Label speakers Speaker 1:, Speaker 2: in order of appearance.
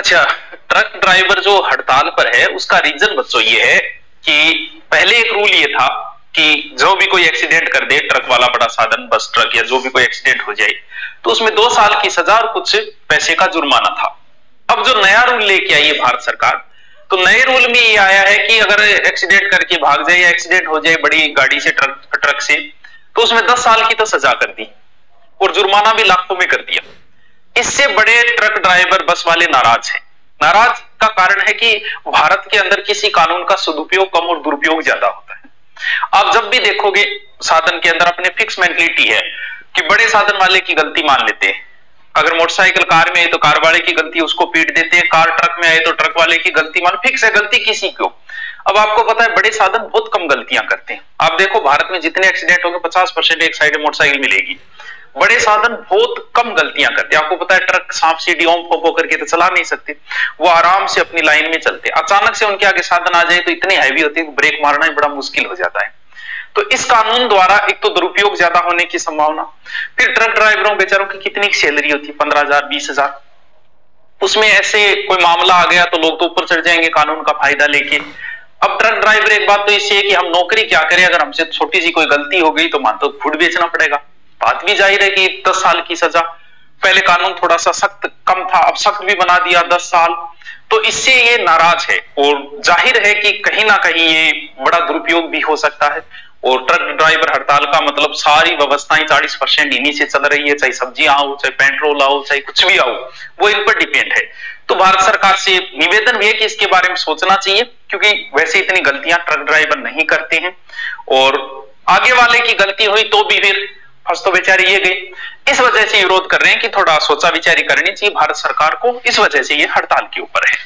Speaker 1: अच्छा, truck driver जो हड़ताल पर है उसका रीजन बच्चों ये है कि पहले एक रूल ये था कि जो भी कोई एक्सीडेंट कर दे, ट्रक वाला बड़ा साधन, बस ट्रक या जो भी कोई एक्सीडेंट हो जाए तो उसमें 2 साल की सजा और कुछ पैसे का जुर्माना था। अब जो नया रूल लेके आई है भारत सरकार, तो नए रूल में ये आया है कि अगर एक्सीडेंट करके भाग जाए या एक्सीडेंट हो जाए बड़ी गाड़ी से, ट्रक से, तो उसमें 10 साल की तो सजा कर दी और जुर्माना भी लाखों में कर दिया। इससे बड़े ट्रक ड्राइवर, बस वाले नाराज हैं। नाराज का कारण है कि भारत के अंदर किसी कानून का सदुपयोग कम और दुरुपयोग ज्यादा होता है। आप जब भी देखोगे साधन के अंदर अपने फिक्स मेंटलिटी है कि बड़े साधन वाले की गलती मान लेते हैं। अगर मोटरसाइकिल कार में है तो कार वाले की गलती, उसको पीट देते हैं। कार ट्रक में आए तो ट्रक वाले की गलती मान, फिक्स है, गलती किसी को। अब आपको पता है बड़े साधन बहुत कम गलतियां करते हैं। आप देखो भारत में जितने एक्सीडेंट होंगे 50% एक साइड में मोटरसाइकिल मिलेगी। बड़े साधन बहुत कम गलतियां करते हैं। आपको पता है ट्रक सांप सीढ़ी ओम फोपो करके तो चला नहीं सकते, वो आराम से अपनी लाइन में चलते। अचानक से उनके आगे साधन आ जाए तो इतने हैवी होते हैं ब्रेक मारना ही बड़ा मुश्किल हो जाता है। तो इस कानून द्वारा एक तो दुरुपयोग ज्यादा होने की संभावना, फिर ट्रक ड्राइवरों बेचारों की कितनी सैलरी होती है, 15,000 20,000, उसमें ऐसे कोई मामला आ गया तो लोग तो ऊपर चढ़ जाएंगे कानून का फायदा लेके। अब ट्रक ड्राइवर, एक बात तो इससे है कि हम नौकरी क्या करें, अगर हमसे छोटी सी कोई गलती हो गई तो मान तो फूड बेचना पड़ेगा। बात भी जाहिर है कि 10 साल की सजा, पहले कानून थोड़ा सा सख्त कम था, अब सख्त भी बना दिया 10 साल। तो इससे ये नाराज है और जाहिर है कि कहीं ना कहीं ये बड़ा दुरुपयोग भी हो सकता है। और ट्रक ड्राइवर हड़ताल का मतलब सारी व्यवस्थाएं 40% इन्हीं से चल रही है, चाहे सब्जियां आओ, चाहे पेट्रोल आओ, चाहे कुछ भी आओ, वो इन पर डिपेंड है। तो भारत सरकार से निवेदन भी है कि इसके बारे में सोचना चाहिए, क्योंकि वैसे इतनी गलतियां ट्रक ड्राइवर नहीं करते हैं और आगे वाले की गलती हुई तो भी फिर फंस तो बेचारे ये गए। इस वजह से विरोध कर रहे हैं कि थोड़ा सोचा विचारी करनी चाहिए भारत सरकार को, इस वजह से ये हड़ताल के ऊपर है।